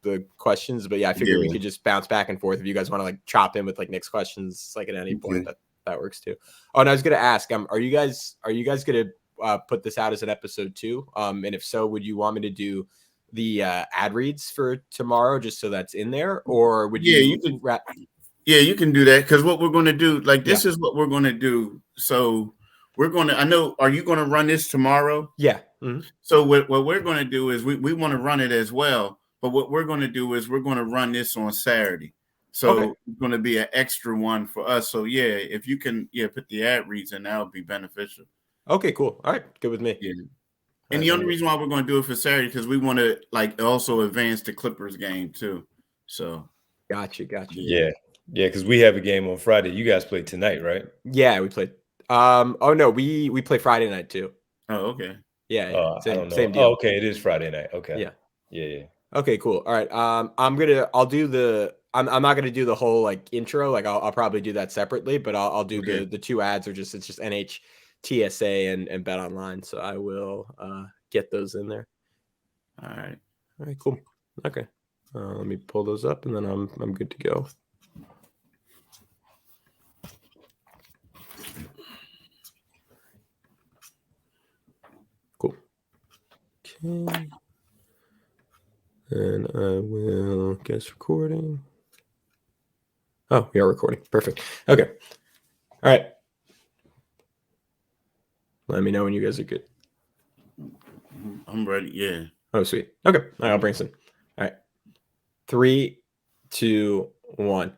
the questions, but yeah, I figured we could just bounce back and forth if you guys want to like chop in with like Knicks questions like at any point. That works too. Oh, and I was gonna ask, are you guys gonna put this out as an episode 2? And if so, would you want me to do the ad reads for tomorrow just so that's in there, or would you can you can do that, because what we're going to do, like, this is what we're going to do. So we're going to, I know, are you going to run this tomorrow? Yeah. So what we're going to do is we want to run it as well, but what we're going to do is we're going to run this on Saturday. So it's going to be an extra one for us. So yeah, if you can put the ad reads in, that would be beneficial. Okay, cool. All right, good with me. Yeah. And the only reason why we're going to do it for Saturday, because we want to like also advance the Clippers game too. So gotcha. Yeah, because we have a game on Friday. You guys play tonight, right? Yeah, we played. Oh no, we play Friday night too. Oh, okay. Yeah. Same deal. Oh, okay, it is Friday night. Okay. Yeah. Okay, cool. All right. I'll do the. I'm not gonna do the whole like intro. Like I'll probably do that separately, but I'll do the 2 ads, it's just NHTSA and Bet Online. So I will get those in there. All right, cool. Okay. Let me pull those up and then I'm good to go. Cool. Okay. And I will guess recording. Oh, we are recording. Perfect. Okay. All right. Let me know when you guys are good. I'm ready. Yeah. Oh, sweet. Okay. All right, I'll bring some. All right. 3, 2, 1.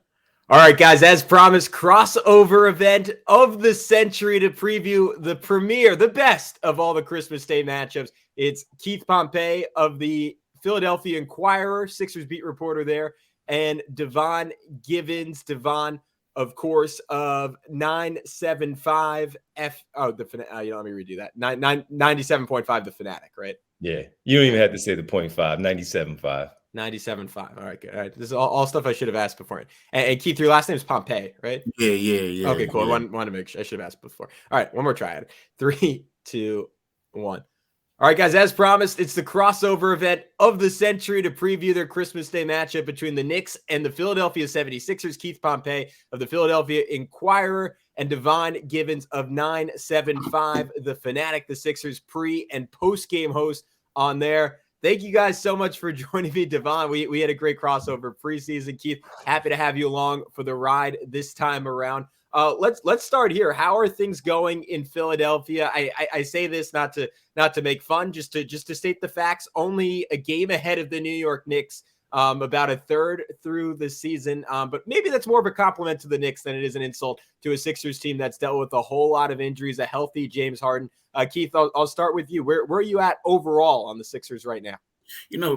All right, guys, as promised, crossover event of the century to preview the premiere, the best of all the Christmas Day matchups. It's Keith Pompey of the Philadelphia Inquirer, Sixers beat reporter there, and Devon Givens. Devon, of course, of 975 let me redo that. 97.5 The Fanatic, right? Yeah. You don't even have to say the 0.5, 97.5. 97.5. All right, good. All right. This is all stuff I should have asked before. And Keith, your last name is Pompey, right? Yeah. Okay, cool. I wanted to make sure. I should have asked before. All right, one more try. 3, 2, 1. All right, guys, as promised, it's the crossover event of the century to preview their Christmas Day matchup between the Knicks and the Philadelphia 76ers. Keith Pompey of the Philadelphia Inquirer and Devon Givens of 975 The Fanatic, the Sixers pre- and post-game host on there. Thank you guys so much for joining me, Devon. We had a great crossover preseason. Keith, happy to have you along for the ride this time around. Let's start here. How are things going in Philadelphia? I say this not to make fun, just to state the facts. Only a game ahead of the New York Knicks, about a third through the season. But maybe that's more of a compliment to the Knicks than it is an insult to a Sixers team that's dealt with a whole lot of injuries, a healthy James Harden. Keith, I'll start with you. Where are you at overall on the Sixers right now?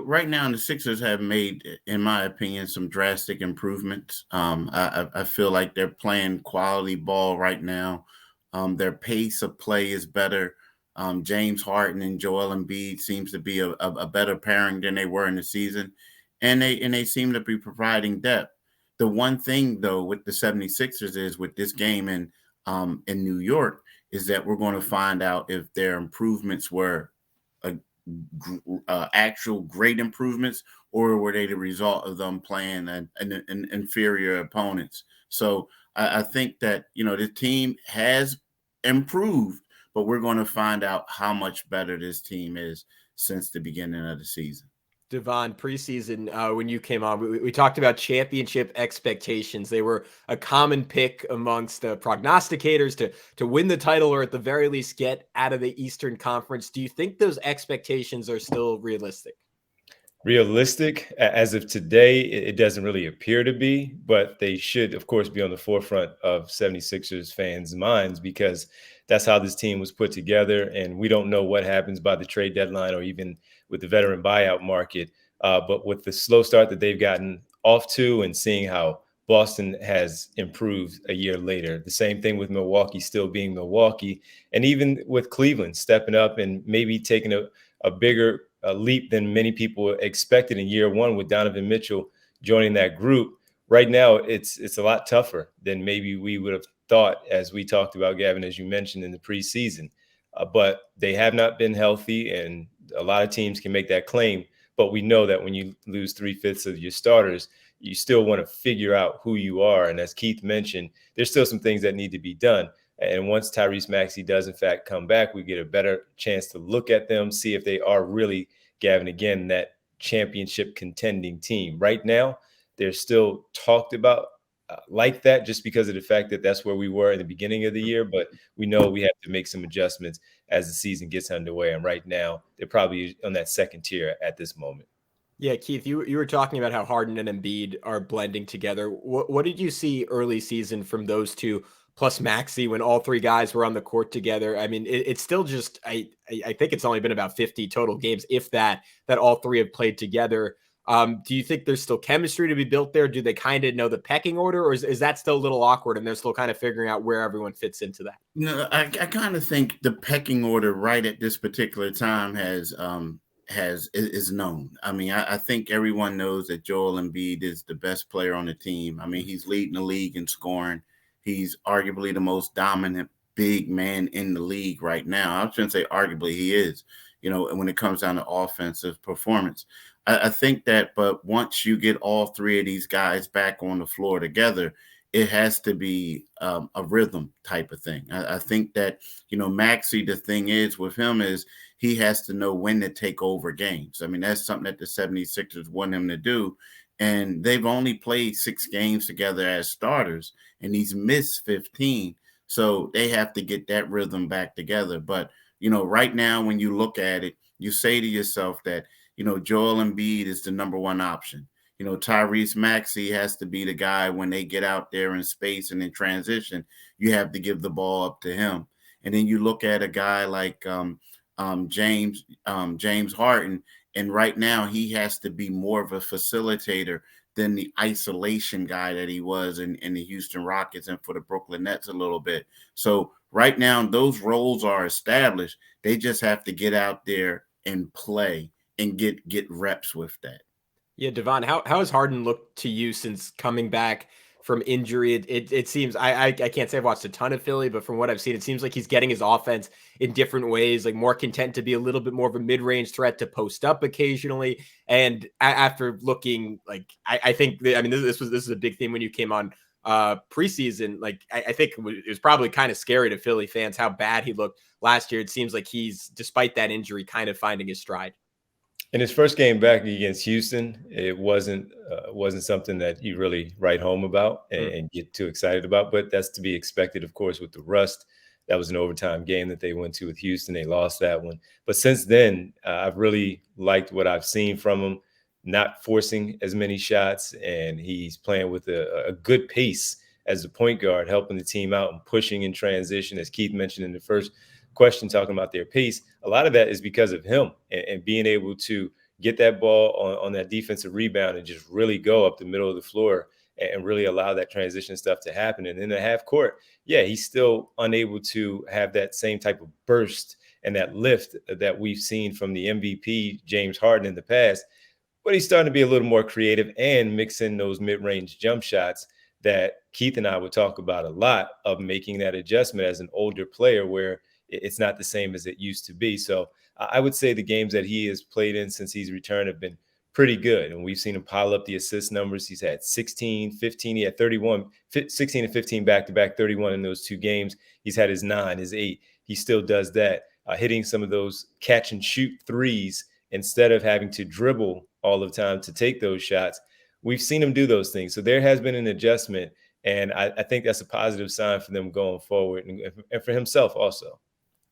Right now the Sixers have made, in my opinion, some drastic improvements. I feel like they're playing quality ball right now. Their pace of play is better. James Harden and Joel Embiid seems to be a better pairing than they were in the season. And they seem to be providing depth. The one thing, though, with the 76ers is with this game in New York is that we're going to find out if their improvements were actual great improvements, or were they the result of them playing an inferior opponents. So I think that, the team has improved, but we're going to find out how much better this team is since the beginning of the season. Devon, preseason, when you came on, we talked about championship expectations. They were a common pick amongst the prognosticators to win the title, or at the very least get out of the Eastern Conference. Do you think those expectations are still realistic? Realistic? As of today, it doesn't really appear to be, but they should, of course, be on the forefront of 76ers fans' minds, because that's how this team was put together. And we don't know what happens by the trade deadline or even with the veteran buyout market. But with the slow start that they've gotten off to, and seeing how Boston has improved a year later, the same thing with Milwaukee still being Milwaukee, and even with Cleveland stepping up and maybe taking a bigger leap than many people expected in year one with Donovan Mitchell joining that group. Right now, it's a lot tougher than maybe we would have thought, as we talked about, Gavin, as you mentioned in the preseason. But they have not been healthy, and a lot of teams can make that claim. But we know that when you lose 3/5 of your starters, you still want to figure out who you are. And as Keith mentioned, there's still some things that need to be done. And once Tyrese Maxey does, in fact, come back, we get a better chance to look at them, see if they are really, Gavin, again, that championship contending team. Right now, they're still talked about like that just because of the fact that that's where we were in the beginning of the year. But we know we have to make some adjustments as the season gets underway. And right now, they're probably on that second tier at this moment. Yeah, Keith, you were talking about how Harden and Embiid are blending together. What did you see early season from those two plus Maxey when all three guys were on the court together? I mean, it's still just I think it's only been about 50 total games, if that all three have played together. Do you think there's still chemistry to be built there? Do they kind of know the pecking order, or is that still a little awkward and they're still kind of figuring out where everyone fits into that? No, I kind of think the pecking order right at this particular time is known. I mean, I think everyone knows that Joel Embiid is the best player on the team. I mean, he's leading the league in scoring. He's arguably the most dominant big man in the league right now. I shouldn't say arguably, he is, when it comes down to offensive performance. I think that, but once you get all three of these guys back on the floor together, it has to be a rhythm type of thing. I think that, Maxey, the thing is with him is he has to know when to take over games. I mean, that's something that the 76ers want him to do. And they've only played 6 games together as starters, and he's missed 15. So they have to get that rhythm back together. But, right now, when you look at it, you say to yourself that, Joel Embiid is the number one option. Tyrese Maxey has to be the guy when they get out there in space and in transition, you have to give the ball up to him. And then you look at a guy like James Harden, and right now he has to be more of a facilitator than the isolation guy that he was in the Houston Rockets and for the Brooklyn Nets a little bit. So right now those roles are established. They just have to get out there and play and get reps with that. Yeah, Devon, how has Harden looked to you since coming back from injury? It seems I can't say I've watched a ton of Philly, but from what I've seen, it seems like he's getting his offense in different ways, like more content to be a little bit more of a mid-range threat to post up occasionally. And after looking, like I think this is a big theme when you came on preseason. Like I think it was probably kind of scary to Philly fans how bad he looked last year. It seems like he's, despite that injury, kind of finding his stride. In his first game back against Houston, it wasn't something that you really write home about and get too excited about. But that's to be expected, of course, with the rust. That was an overtime game that they went to with Houston. They lost that one. But since then, I've really liked what I've seen from him, not forcing as many shots, and he's playing with a good pace as a point guard, helping the team out and pushing in transition, as Keith mentioned in the first question, talking about their pace. A lot of that is because of him and being able to get that ball on that defensive rebound and just really go up the middle of the floor and really allow that transition stuff to happen. And in the half court, yeah, he's still unable to have that same type of burst and that lift that we've seen from the MVP James Harden in the past. But he's starting to be a little more creative and mix in those mid-range jump shots that Keith and I would talk about a lot, of making that adjustment as an older player where it's not the same as it used to be. So I would say the games that he has played in since he's returned have been pretty good. And we've seen him pile up the assist numbers. He's had 16, 15, he had 31, 16 and 15 back-to-back, 31 in those 2 games. He's had his 9, his 8. He still does that, hitting some of those catch and shoot threes instead of having to dribble all the time to take those shots. We've seen him do those things. So there has been an adjustment. And I think that's a positive sign for them going forward and for himself also.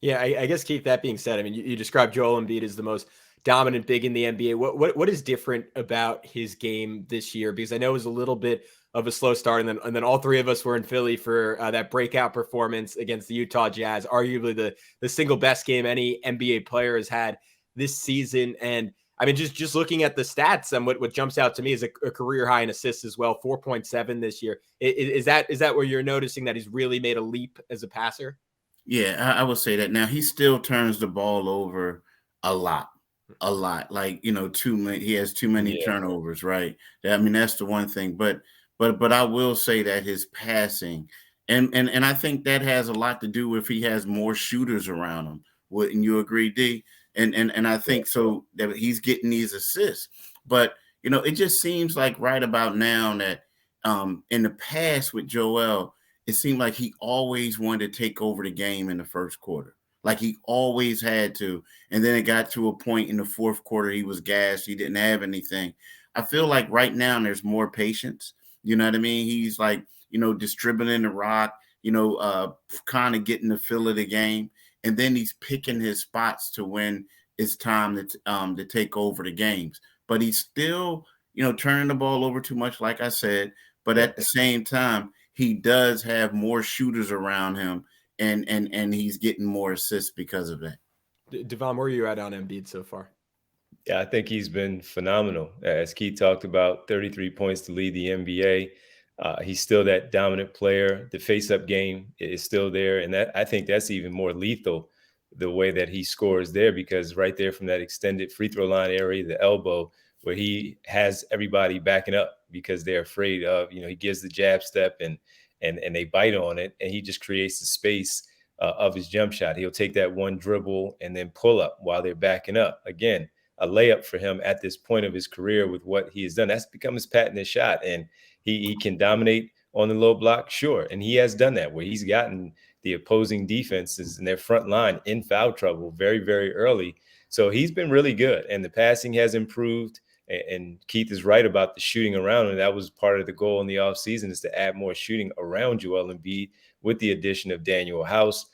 Yeah, I guess, Keith, that being said, I mean, you described Joel Embiid as the most dominant big in the NBA. What is different about his game this year? Because I know it was a little bit of a slow start, and then all three of us were in Philly for that breakout performance against the Utah Jazz, arguably the single best game any NBA player has had this season. And I mean, just looking at the stats, and what jumps out to me is a career high in assists as well, 4.7 this year. Is that where you're noticing that he's really made a leap as a passer? Yeah, I would say that. Now he still turns the ball over a lot. Like, too many. He has too many turnovers, right? I mean, that's the one thing. But I will say that his passing, and I think that has a lot to do with he has more shooters around him. Wouldn't you agree, D? And I think so that he's getting these assists. But, it just seems like right about now that in the past with Joel, it seemed like he always wanted to take over the game in the first quarter. Like he always had to. And then it got to a point in the fourth quarter, he was gassed. He didn't have anything. I feel like right now there's more patience. You know what I mean? He's like, distributing the rock, kind of getting the feel of the game. And then he's picking his spots to when it's time to take over the games. But he's still, turning the ball over too much, like I said. But at the same time, he does have more shooters around him, and he's getting more assists because of that. Devon, where are you at on Embiid so far? Yeah, I think he's been phenomenal. As Keith talked about, 33 points to lead the NBA. He's still that dominant player. The face-up game is still there, and I think that's even more lethal, the way that he scores there, because right there from that extended free throw line area, the elbow, where he has everybody backing up because they're afraid of, he gives the jab step and they bite on it, and he just creates the space of his jump shot. He'll take that one dribble and then pull up while they're backing up. Again, a layup for him at this point of his career with what he has done. That's become his patented shot, and he can dominate on the low block, sure. And he has done that, where he's gotten the opposing defenses in their front line in foul trouble very, very early. So he's been really good, and the passing has improved. And Keith is right about the shooting around, and that was part of the goal in the offseason, is to add more shooting around Joel Embiid with the addition of Daniel House.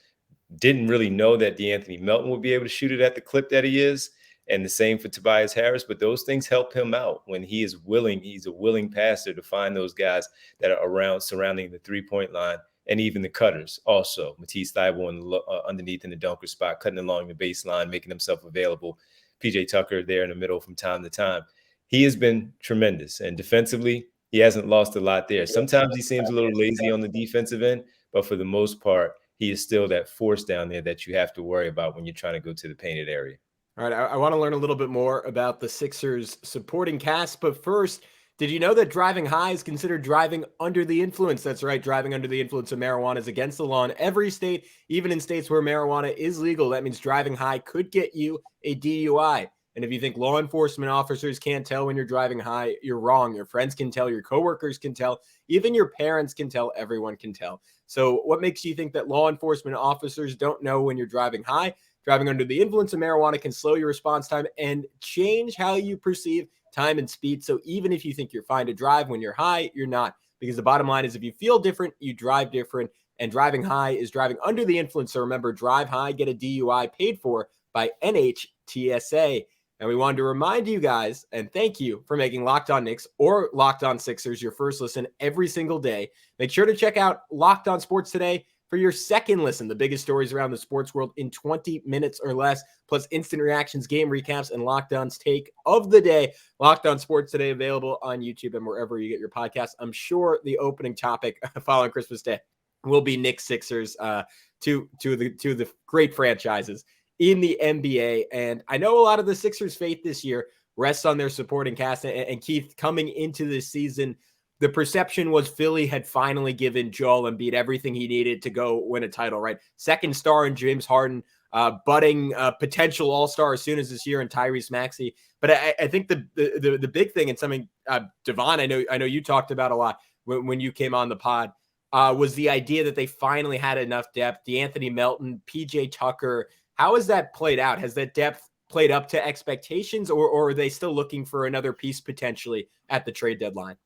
Didn't really know that DeAnthony Melton would be able to shoot it at the clip that he is. And the same for Tobias Harris, but those things help him out when he is willing. He's a willing passer to find those guys that are around, surrounding the three-point line, and even the cutters. Also, Matisse Thybulle underneath in the dunker spot, cutting along the baseline, making himself available. PJ Tucker there in the middle from time to time. He has been tremendous, and defensively, he hasn't lost a lot there. Sometimes he seems a little lazy on the defensive end, but for the most part, he is still that force down there that you have to worry about when you're trying to go to the painted area. All right, I want to learn a little bit more about the Sixers supporting cast, but first, did you know that driving high is considered driving under the influence? That's right, driving under the influence of marijuana is against the law in every state, even in states where marijuana is legal. That means driving high could get you a DUI. And if you think law enforcement officers can't tell when you're driving high, you're wrong. Your friends can tell, your coworkers can tell, even your parents can tell, everyone can tell. So what makes you think that law enforcement officers don't know when you're driving high? Driving under the influence of marijuana can slow your response time and change how you perceive time and speed. So even if you think you're fine to drive when you're high, you're not. Because the bottom line is, if you feel different, you drive different. And driving high is driving under the influence. So remember, drive high, get a DUI paid for by NHTSA. And we wanted to remind you guys, and thank you for making Locked On Knicks or Locked On Sixers your first listen every single day. Make sure to check out Locked On Sports Today for your second listen, the biggest stories around the sports world in 20 minutes or less, plus instant reactions, game recaps, and Locked On's take of the day. Locked On Sports Today, available on YouTube and wherever you get your podcasts. I'm sure the opening topic following Christmas Day will be Knicks Sixers, two of the great franchises in the NBA. And I know a lot of the Sixers' faith this year rests on their supporting cast. And Keith, coming into this season, the perception was Philly had finally given Joel Embiid everything he needed to go win a title, right? Second star in James Harden, budding potential all-star as soon as this year in Tyrese Maxey. But I think the big thing, and something, Devon, I know you talked about a lot when you came on the pod, was the idea that they finally had enough depth. DeAnthony Melton, PJ Tucker. How has that played out? Has that depth played up to expectations, or are they still looking for another piece potentially at the trade deadline?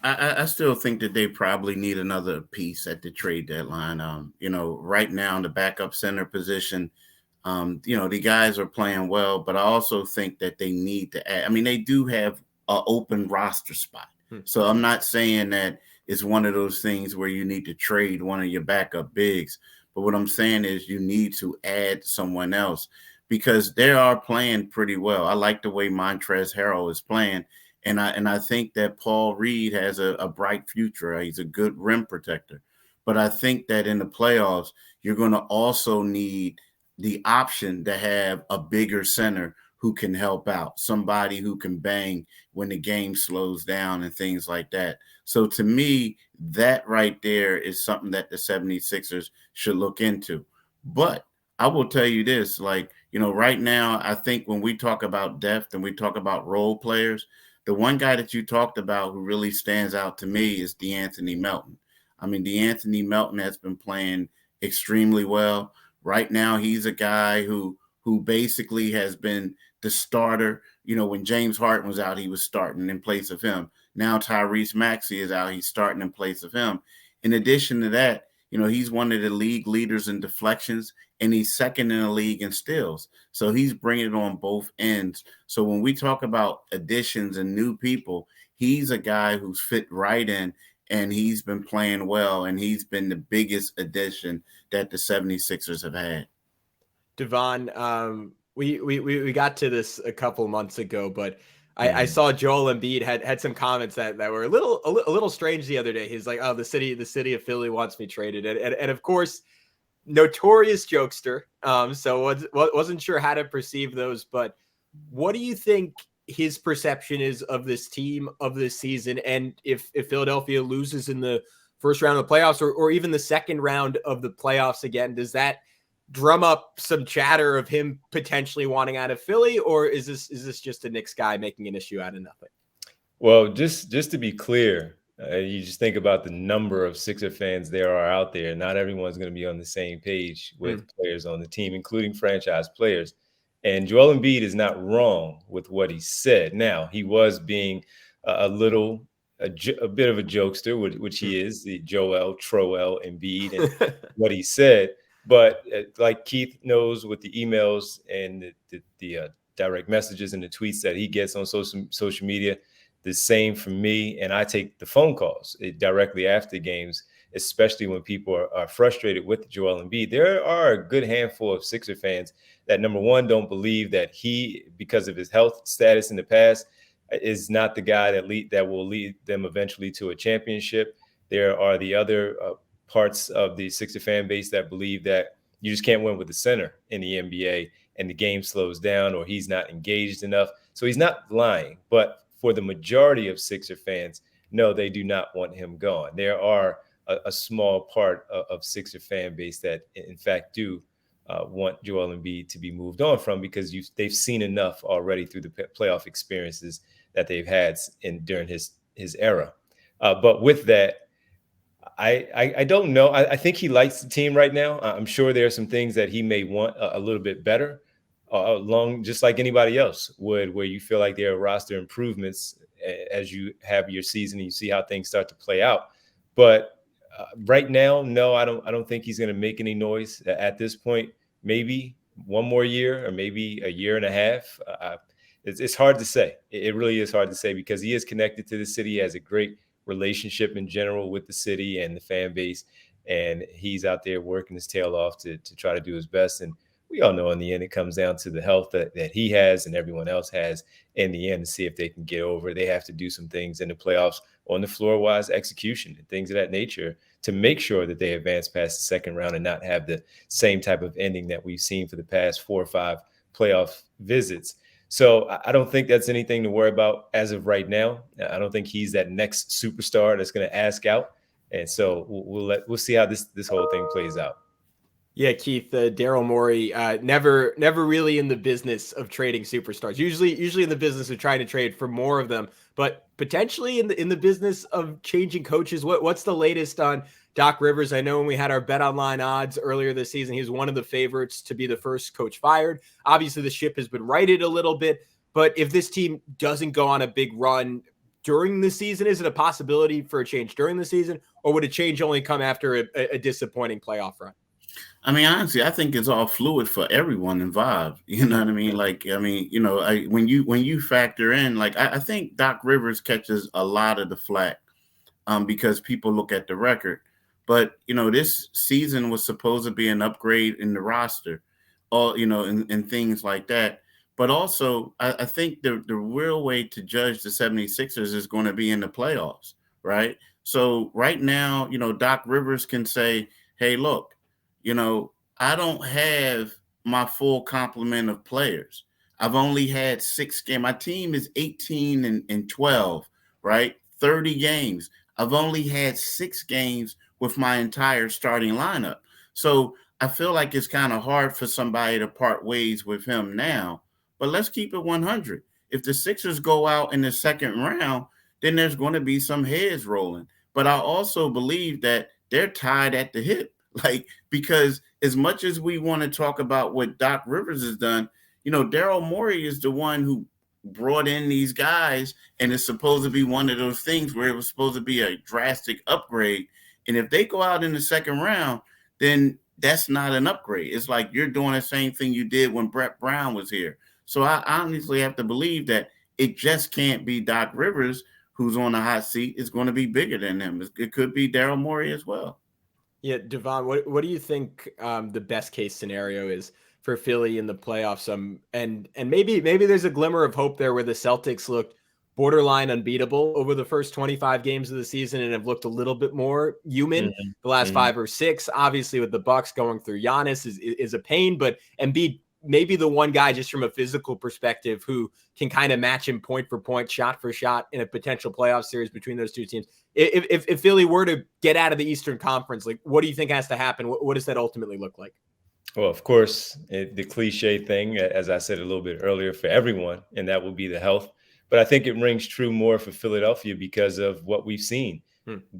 I still think that they probably need another piece at the trade deadline. Right now in the backup center position, the guys are playing well, but I also think that they need to add. I mean, they do have an open roster spot. So I'm not saying that it's one of those things where you need to trade one of your backup bigs. But what I'm saying is you need to add someone else, because they are playing pretty well. I like the way Montrezl Harrell is playing. And I think that Paul Reed has a bright future. He's a good rim protector. But I think that in the playoffs, you're going to also need the option to have a bigger center who can help out, somebody who can bang when the game slows down and things like that. So to me, that right there is something that the 76ers should look into. But I will tell you this, like, right now, I think when we talk about depth and we talk about role players, the one guy that you talked about who really stands out to me is DeAnthony Melton. I mean, DeAnthony Melton has been playing extremely well. Right now, he's a guy who basically has been the starter. When James Harden was out, he was starting in place of him. Now Tyrese Maxey is out, he's starting in place of him. In addition to that, he's one of the league leaders in deflections, and he's second in the league in steals. So he's bringing it on both ends. So when we talk about additions and new people, he's a guy who's fit right in, and he's been playing well, and he's been the biggest addition that the 76ers have had. Devon, we got to this a couple months ago, but I saw Joel Embiid had some comments that were a little strange the other day. He's like, "Oh, the city of Philly wants me traded," and of course, notorious jokester. So wasn't sure how to perceive those. But what do you think his perception is of this team, of this season, and if Philadelphia loses in the first round of the playoffs, or even the second round of the playoffs again, does that drum up some chatter of him potentially wanting out of Philly, or is this just a Knicks guy making an issue out of nothing? Well, just to be clear, you just think about the number of Sixer fans there are out there. Not everyone's going to be on the same page with players on the team, including franchise players. And Joel Embiid is not wrong with what he said. Now, he was being a bit of a jokester, which he is, the Joel Troel Embiid, and what he said. But like Keith knows with the emails and the direct messages and the tweets that he gets on social media, the same for me. And I take the phone calls directly after games, especially when people are frustrated with Joel Embiid. There are a good handful of Sixer fans that, number one, don't believe that he, because of his health status in the past, is not the guy that will lead them eventually to a championship. There are the other parts of the Sixer fan base that believe that you just can't win with the center in the NBA and the game slows down or he's not engaged enough. So he's not lying. But for the majority of Sixer fans, no, they do not want him gone. There are a small part of Sixer fan base that, in fact, do want Joel Embiid to be moved on from, because they've seen enough already through the playoff experiences that they've had during his era. But with that, I don't know. I think he likes the team right now. I'm sure there are some things that he may want a little bit better, along just like anybody else would, where you feel like there are roster improvements as you have your season and you see how things start to play out. But right now, no, I don't think he's going to make any noise at this point. Maybe one more year, or maybe a year and a half. It's hard to say. It really is hard to say, because he is connected to the city, he has a great relationship in general with the city and the fan base, and he's out there working his tail off to try to do his best. And we all know in the end it comes down to the health that he has and everyone else has in the end, to see if they can get over. They have to do some things in the playoffs on the floor wise, execution and things of that nature, to make sure that they advance past the second round and not have the same type of ending that we've seen for the past 4 or 5 playoff visits. So I don't think that's anything to worry about as of right now. I don't think he's that next superstar that's going to ask out. And so we'll see how this whole thing plays out. Yeah, Keith, Daryl Morey, never really in the business of trading superstars. Usually in the business of trying to trade for more of them, but potentially in the business of changing coaches. What's the latest on Doc Rivers? I know when we had our Bet Online odds earlier this season, he was one of the favorites to be the first coach fired. Obviously, the ship has been righted a little bit, but if this team doesn't go on a big run during the season, is it a possibility for a change during the season, or would a change only come after a disappointing playoff run? I mean, honestly, I think it's all fluid for everyone involved. You know what I mean? Like, I mean, when you factor in, like, I think Doc Rivers catches a lot of the flack because people look at the record. But, this season was supposed to be an upgrade in the roster, and things like that. But also, I think the real way to judge the 76ers is going to be in the playoffs, right? So right now, Doc Rivers can say, hey, look, I don't have my full complement of players. I've only had 6 games. My team is 18 and 12, right? 30 games. I've only had 6 games with my entire starting lineup. So I feel like it's kind of hard for somebody to part ways with him now. But let's keep it 100. If the Sixers go out in the second round, then there's going to be some heads rolling. But I also believe that they're tied at the hip. Like, because as much as we want to talk about what Doc Rivers has done, Daryl Morey is the one who brought in these guys, and it's supposed to be one of those things where it was supposed to be a drastic upgrade. And if they go out in the second round, then that's not an upgrade. It's like you're doing the same thing you did when Brett Brown was here. So I honestly have to believe that it just can't be Doc Rivers who's on the hot seat. It's going to be bigger than him. It could be Daryl Morey as well. Yeah, Devon, what do you think the best case scenario is for Philly in the playoffs? And maybe there's a glimmer of hope there where the Celtics looked borderline unbeatable over the first 25 games of the season and have looked a little bit more human the last 5 or 6. Obviously, with the Bucks going through Giannis is a pain, but Embiid maybe the one guy just from a physical perspective who can kind of match him point for point, shot for shot in a potential playoff series between those two teams. If Philly were to get out of the Eastern Conference, like, what do you think has to happen? What does that ultimately look like? Well, of course, the cliche thing, as I said a little bit earlier, for everyone, and that will be the health. But I think it rings true more for Philadelphia because of what we've seen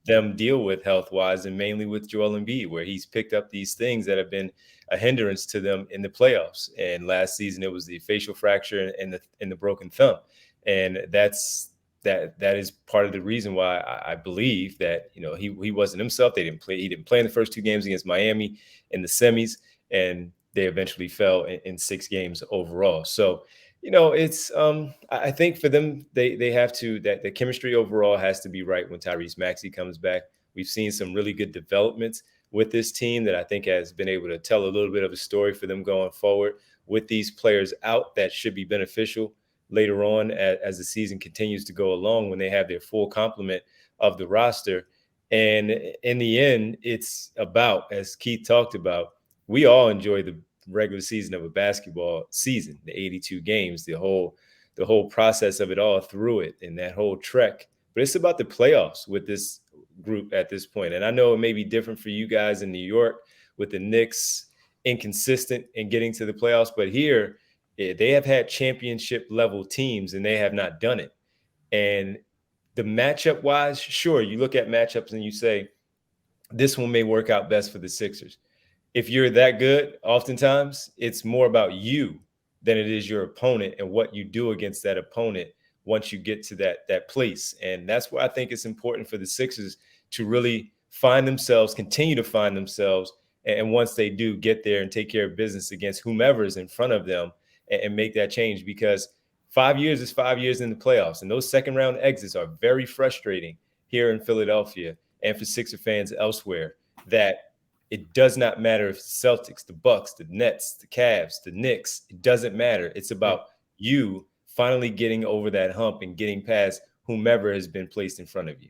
them deal with health-wise, and mainly with Joel Embiid, where he's picked up these things that have been a hindrance to them in the playoffs. And last season, it was the facial fracture and the broken thumb. And that is part of the reason why I believe that, he wasn't himself. He didn't play in the first 2 games against Miami in the semis, and they eventually fell in 6 games overall. So, it's I think for them, they have to, that the chemistry overall has to be right when Tyrese Maxey comes back. We've seen some really good developments with this team that I think has been able to tell a little bit of a story for them going forward with these players out that should be beneficial later on as the season continues to go along when they have their full complement of the roster. And in the end, it's about, as Keith talked about, we all enjoy the regular season of a basketball season, the 82 games, the whole process of it all through it and that whole trek. But it's about the playoffs with this group at this point. And I know it may be different for you guys in New York with the Knicks inconsistent in getting to the playoffs, but here they have had championship level teams and they have not done it. And the matchup wise, sure, you look at matchups and you say, this one may work out best for the Sixers. If you're that good, oftentimes it's more about you than it is your opponent and what you do against that opponent once you get to that place. And that's why I think it's important for the Sixers to really find themselves, continue to find themselves. And once they do, get there and take care of business against whomever is in front of them and make that change, because 5 years is 5 years in the playoffs. And those second round exits are very frustrating here in Philadelphia and for Sixer fans elsewhere, that it does not matter if it's the Celtics, the Bucks, the Nets, the Cavs, the Knicks. It doesn't matter. It's about you finally getting over that hump and getting past whomever has been placed in front of you.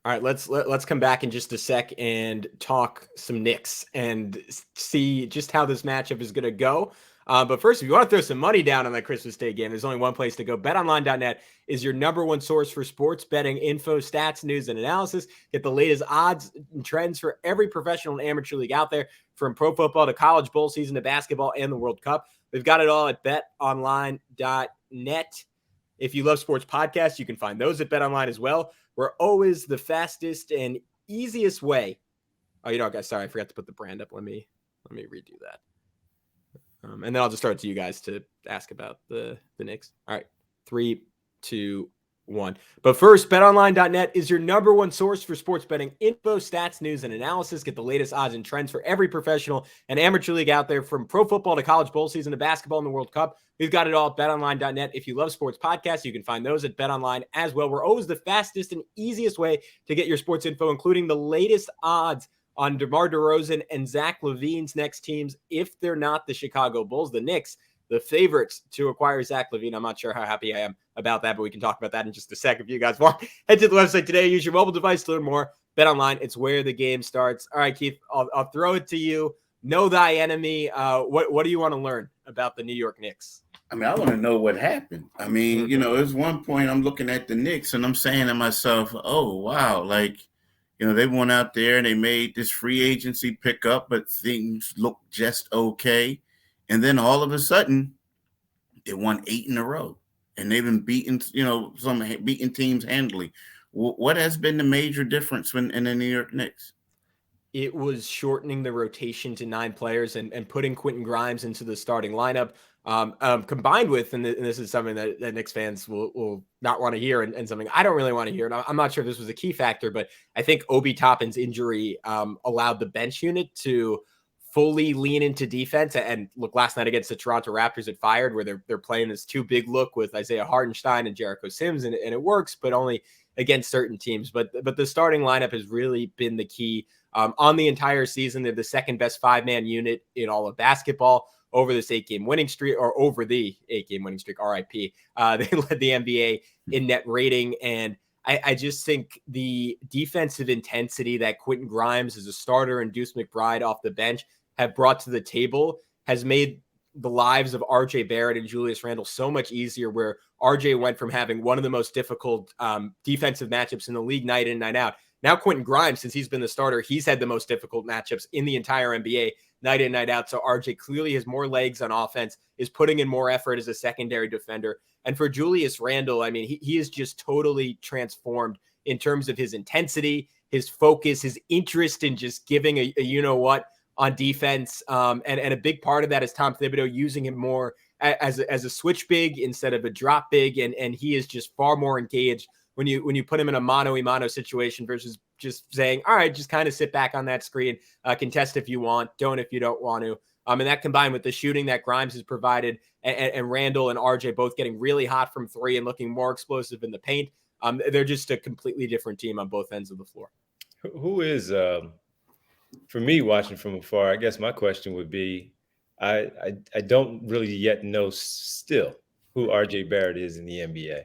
All right, let's come back in just a sec and talk some Knicks and see just how this matchup is going to go. But first, if you want to throw some money down on that Christmas Day game, there's only one place to go. BetOnline.net is your number one source for sports betting info, stats, news, and analysis. Get the latest odds and trends for every professional and amateur league out there, from pro football to college bowl season to basketball and the World Cup. We've got it all at BetOnline.net. If you love sports podcasts, you can find those at BetOnline as well. We're always the fastest and easiest way. Oh, guys, sorry, I forgot to put the brand up. Let me redo that. And then I'll just start it to you guys to ask about the Knicks. All right, 3, 2, 1. But first, BetOnline.net is your number one source for sports betting info, stats, news, and analysis. Get the latest odds and trends for every professional and amateur league out there, from pro football to college bowl season to basketball and the World Cup. We've got it all at BetOnline.net. If you love sports podcasts, you can find those at BetOnline as well. We're always the fastest and easiest way to get your sports info, including the latest odds on DeMar DeRozan and Zach LaVine's next teams, if they're not the Chicago Bulls. The Knicks, the favorites to acquire Zach LaVine. I'm not sure how happy I am about that, but we can talk about that in just a second. If you guys want, head to the website today. Use your mobile device to learn more. BetOnline, it's where the game starts. All right, Keith, I'll throw it to you. Know thy enemy. What do you want to learn about the New York Knicks? I want to know what happened. There's one point I'm looking at the Knicks and I'm saying to myself, oh, wow, They went out there and they made this free agency pickup, but things looked just okay. And then all of a sudden, they won 8 in a row. And they've been beating, some beating teams handily. What has been the major difference in the New York Knicks? It was shortening the rotation to 9 players and putting Quentin Grimes into the starting lineup, combined with, and this is something that Knicks fans will not want to hear, and something I don't really want to hear. And I'm not sure if this was a key factor, but I think Obi Toppin's injury allowed the bench unit to fully lean into defense. And look, last night against the Toronto Raptors, it fired, where they're playing this 2 big look with Isaiah Hardenstein and Jericho Sims, and it works, but only against certain teams. But the starting lineup has really been the key. On the entire season, they're the second best 5-man unit in all of basketball over this 8-game winning streak, or over the 8-game winning streak, RIP. They led the NBA in net rating. And I just think the defensive intensity that Quentin Grimes as a starter and Deuce McBride off the bench have brought to the table has made the lives of RJ Barrett and Julius Randle so much easier, where RJ went from having one of the most difficult defensive matchups in the league night in, night out. Now Quentin Grimes, since he's been the starter, he's had the most difficult matchups in the entire NBA night in, night out. So RJ clearly has more legs on offense, is putting in more effort as a secondary defender. And for Julius Randle, I mean, he is just totally transformed in terms of his intensity, his focus, his interest in just giving a you-know-what on defense. And a big part of that is Tom Thibodeau using him more as a switch big instead of a drop big. And he is just far more engaged when you put him in a mano-a-mano situation versus just saying, all right, just kind of sit back on that screen, contest if you want, don't if you don't want to. And that combined with the shooting that Grimes has provided, and Randle and RJ both getting really hot from 3 and looking more explosive in the paint, they're just a completely different team on both ends of the floor. Who is, for me, watching from afar, I guess my question would be, I don't really yet know still who RJ Barrett is in the NBA.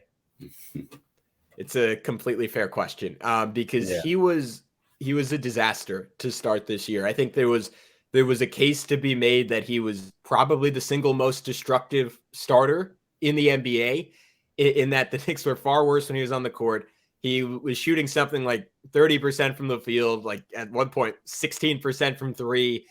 It's a completely fair question, because he was a disaster to start this year. I think there was a case to be made that he was probably the single most destructive starter in the NBA, in that the Knicks were far worse when he was on the court. He was shooting something like 30% from the field, like at one point 16% from 3.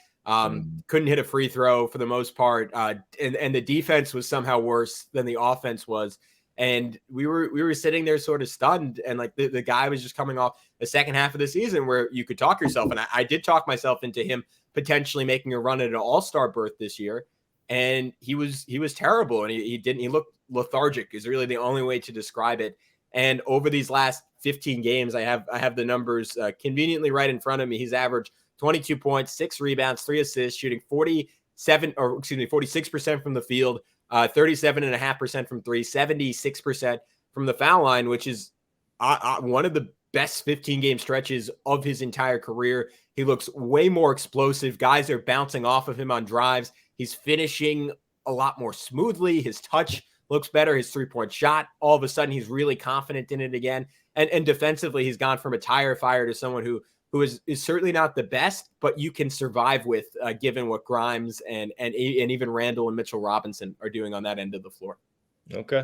Couldn't hit a free throw for the most part, and the defense was somehow worse than the offense was. And we were sitting there sort of stunned, and like the guy was just coming off the second half of the season where you could talk yourself, and I did talk myself into him potentially making a run at an all-star berth this year. And he was terrible, and he looked lethargic is really the only way to describe it. And over these last 15 games, I have the numbers conveniently right in front of me. He's averaged 22 points, 6 rebounds, 3 assists, shooting 46% from the field, 37.5% from 3, 76% from the foul line, which is one of the best 15-game stretches of his entire career. He looks way more explosive. Guys are bouncing off of him on drives. He's finishing a lot more smoothly. His touch looks better. His 3-point shot, all of a sudden, he's really confident in it again. And defensively, he's gone from a tire fire to someone who is certainly not the best, but you can survive with, given what Grimes and even Randle and Mitchell Robinson are doing on that end of the floor. Okay.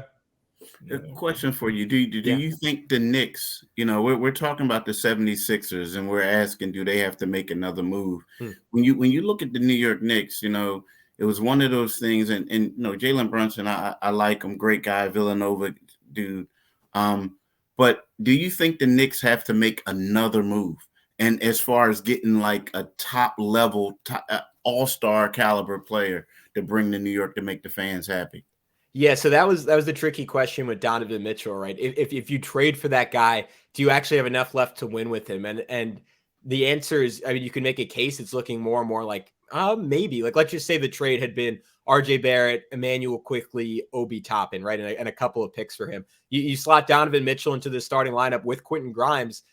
A question for you. Do you think the Knicks, we're talking about the 76ers, and we're asking, do they have to make another move? When you look at the New York Knicks, it was one of those things, and Jalen Brunson, I like him, great guy, Villanova dude. But do you think the Knicks have to make another move? And as far as getting like a top level, all-star caliber player to bring to New York to make the fans happy? Yeah, so that was the tricky question with Donovan Mitchell, right? If you trade for that guy, do you actually have enough left to win with him? And the answer is, I mean, you can make a case. It's looking more and more like maybe. Like, let's just say the trade had been RJ Barrett, Emmanuel Quickley, Obi Toppin, right, and a couple of picks for him. You slot Donovan Mitchell into the starting lineup with Quentin Grimes.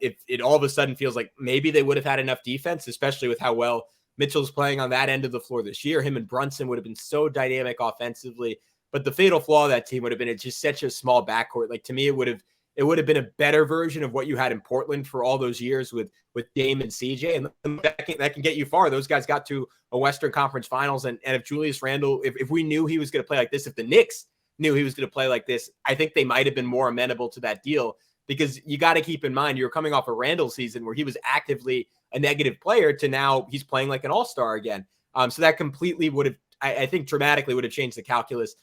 If it all of a sudden feels like maybe they would have had enough defense, especially with how well Mitchell's playing on that end of the floor this year. Him and Brunson would have been so dynamic offensively. But the fatal flaw of that team would have been it's just such a small backcourt. Like, to me, it would have been a better version of what you had in Portland for all those years with Dame and CJ, and that can get you far. Those guys got to a Western Conference Finals, and if Julius Randle, if we knew he was going to play like this, if the Knicks knew he was going to play like this, I think they might have been more amenable to that deal, because you got to keep in mind, you're coming off a Randall season where he was actively a negative player to now he's playing like an all-star again. So that completely would have, I think dramatically would have changed the calculus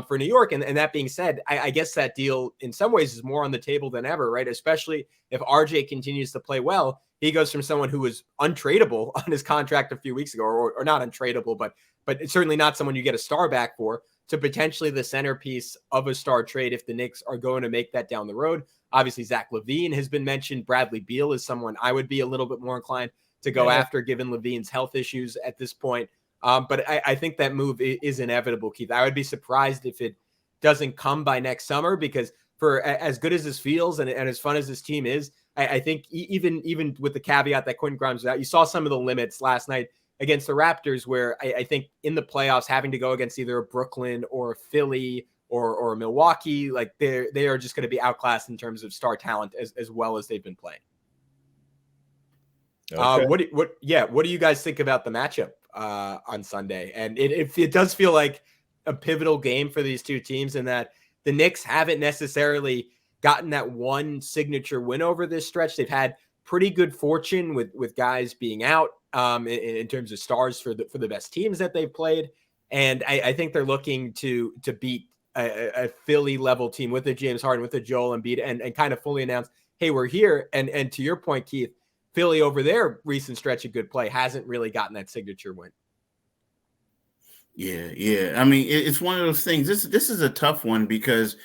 for New York. And that being said, I guess that deal in some ways is more on the table than ever, right? Especially if RJ continues to play well. He goes from someone who was untradeable on his contract a few weeks ago, or not untradeable, but it's certainly not someone you get a star back for, to potentially the centerpiece of a star trade if the Knicks are going to make that down the road. Obviously, Zach LaVine has been mentioned. Bradley Beal is someone I would be a little bit more inclined to go after, given LaVine's health issues at this point. But I think that move is inevitable, Keith. I would be surprised if it doesn't come by next summer, because for as good as this feels and as fun as this team is, I think even with the caveat that Quentin Grimes was out, you saw some of the limits last night against the Raptors, where I think in the playoffs, having to go against either a Brooklyn or a Philly or a Milwaukee, like they are just going to be outclassed in terms of star talent as well as they've been playing. Okay. What do you guys think about the matchup on Sunday? And it does feel like a pivotal game for these two teams, in that the Knicks haven't necessarily gotten that one signature win over this stretch. They've had pretty good fortune with guys being out in terms of stars for the best teams that they've played. And I think they're looking to beat a Philly level team with a James Harden, with a Joel Embiid, and kind of fully announce, hey, we're here. And to your point, Keith, Philly over their recent stretch of good play hasn't really gotten that signature win. Yeah. I mean, it's one of those things. This is a tough one because,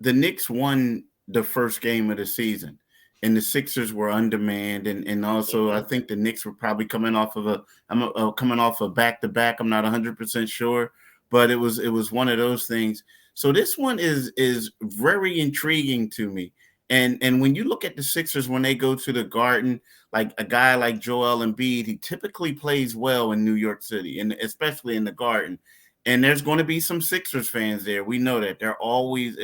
the Knicks won the first game of the season, and the Sixers were undemanded. And also, I think the Knicks were probably coming off of a back-to-back. I'm not 100% sure, but it was one of those things. So this one is very intriguing to me. And when you look at the Sixers, when they go to the Garden, like a guy like Joel Embiid, he typically plays well in New York City, and especially in the Garden. And there's going to be some Sixers fans there. We know that. There always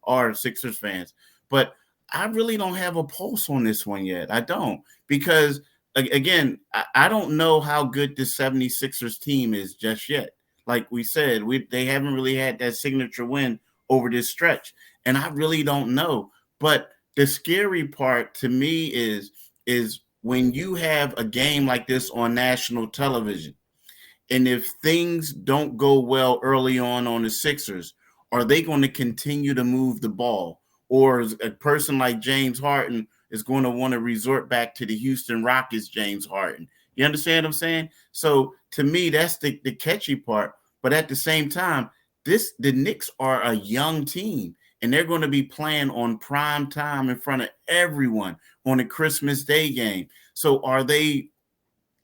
are Sixers fans. But I really don't have a pulse on this one yet. I don't. Because, again, I don't know how good the 76ers team is just yet. Like we said, they haven't really had that signature win over this stretch. And I really don't know. But the scary part to me is when you have a game like this on national television, and if things don't go well early on the Sixers, are they going to continue to move the ball? Or is a person like James Harden is going to want to resort back to the Houston Rockets James Harden? You understand what I'm saying? So to me, that's the catchy part. But at the same time, the Knicks are a young team, and they're going to be playing on prime time in front of everyone on a Christmas Day game. So are they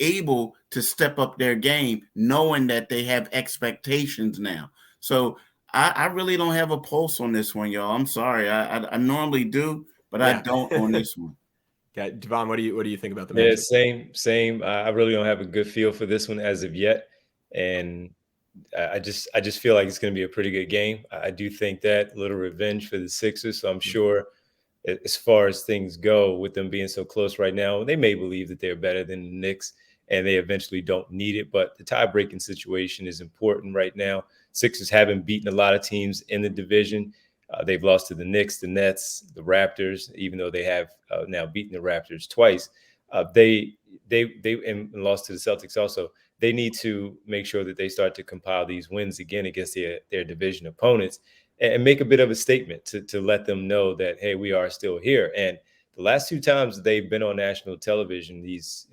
able to step up their game knowing that they have expectations now? So I really don't have a pulse on this one, y'all. I'm sorry. I normally do, but I don't on this one. Yeah, Devon, what do you think about the matchup? Yeah, same. I really don't have a good feel for this one as of yet, and I just feel like it's going to be a pretty good game. I do think that a little revenge for the Sixers. So I'm sure, as far as things go, with them being so close right now, they may believe that they're better than the Knicks, and they eventually don't need it. But the tie-breaking situation is important right now. Sixers haven't beaten a lot of teams in the division. They've lost to the Knicks, the Nets, the Raptors, even though they have now beaten the Raptors twice. They lost to the Celtics also. They need to make sure that they start to compile these wins again against their division opponents and make a bit of a statement to let them know that, hey, we are still here. And the last two times they've been on national television, these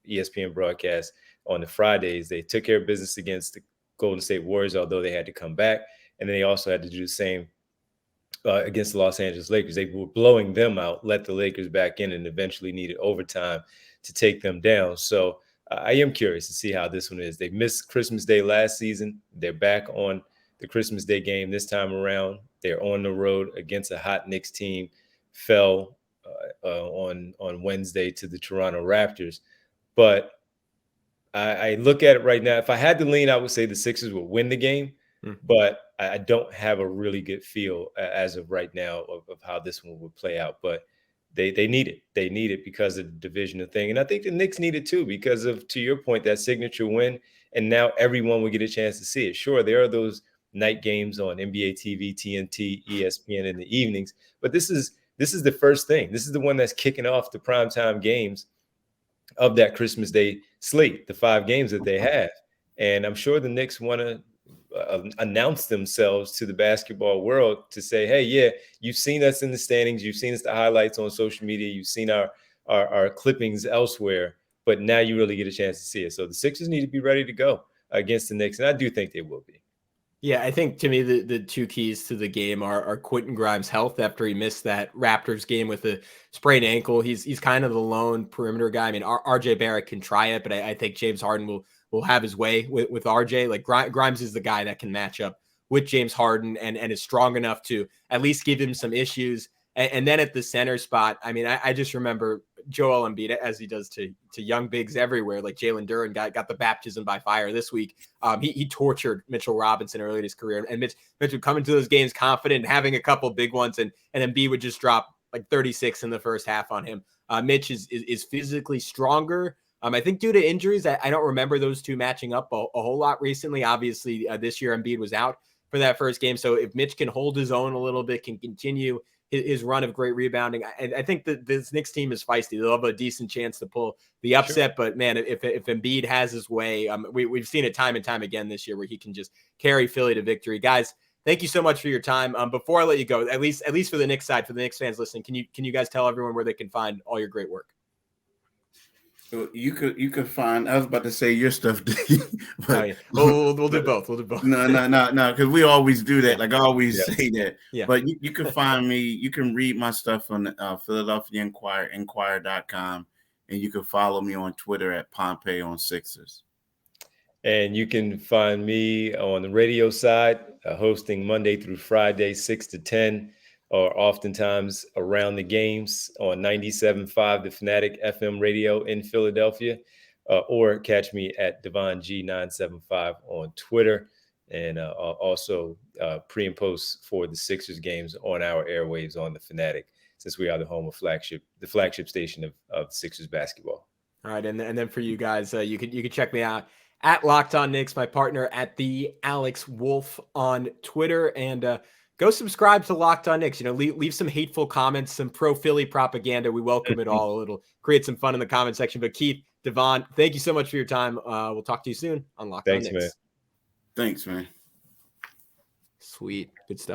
ESPN broadcasts on the Fridays, they took care of business against the Golden State Warriors, although they had to come back. And then they also had to do the same against the Los Angeles Lakers. They were blowing them out, let the Lakers back in, and eventually needed overtime to take them down. So I am curious to see how this one is. They missed Christmas Day last season. They're back on the Christmas Day game this time around. They're on the road against a hot Knicks team, fell on Wednesday to the Toronto Raptors. But I look at it right now. If I had to lean, I would say the Sixers will win the game. But I don't have a really good feel as of right now of how this one would play out. But they need it. They need it because of the divisional thing. And I think the Knicks need it too because of, to your point, that signature win. And now everyone will get a chance to see it. Sure, there are those night games on NBA TV, TNT, ESPN in the evenings. But this is this is the first thing. This is the one that's kicking off the primetime games of that Christmas Day slate, the 5 games that they have. And I'm sure the Knicks want to announce themselves to the basketball world to say, hey, yeah, you've seen us in the standings. You've seen us the highlights on social media. You've seen our clippings elsewhere, but now you really get a chance to see it. So the Sixers need to be ready to go against the Knicks. And I do think they will be. Yeah, I think to me the two keys to the game are Quentin Grimes' health after he missed that Raptors game with a sprained ankle. He's kind of the lone perimeter guy. I mean, RJ Barrett can try it, but I think James Harden will have his way with RJ. Like Grimes is the guy that can match up with James Harden and is strong enough to at least give him some issues. And then at the center spot, I mean, I just remember Joel Embiid, as he does to young bigs everywhere, like Jalen Duren got the baptism by fire this week. He tortured Mitchell Robinson early in his career, and Mitch would come into those games confident and having a couple big ones, and Embiid would just drop like 36 in the first half on him. Mitch is physically stronger. I think due to injuries, I don't remember those two matching up a whole lot recently. Obviously, this year Embiid was out for that first game, so if Mitch can hold his own a little bit, can continue his run of great rebounding, I think that this Knicks team is feisty. They'll have a decent chance to pull the upset. Sure. But man, if Embiid has his way, we've seen it time and time again this year where he can just carry Philly to victory. Guys, thank you so much for your time. Before I let you go, at least for the Knicks side, for the Knicks fans listening, can you guys tell everyone where they can find all your great work? You could find. I was about to say your stuff, but we'll do both. We'll do both. No, because we always do that. Like I always say that. Yeah. But you can find me. You can read my stuff on Philadelphia Inquirer, Inquirer.com, and you can follow me on Twitter at Pompey on Sixers. And you can find me on the radio side, hosting Monday through Friday, 6 to 10. Or oftentimes around the games on 97.5, the Fanatic FM radio in Philadelphia, or catch me at Devon G975 on Twitter, and also pre and post for the Sixers games on our airwaves on the Fanatic, since we are the home of the flagship station of Sixers basketball. All right, and then for you guys, you can check me out at Locked On Knicks, my partner at the Alex Wolf on Twitter, and go subscribe to Locked On Knicks. Leave some hateful comments, some pro-Philly propaganda. We welcome it all. It'll create some fun in the comment section. But Keith, Devon, thank you so much for your time. We'll talk to you soon on Locked On Knicks. Thanks, man. Sweet. Good stuff.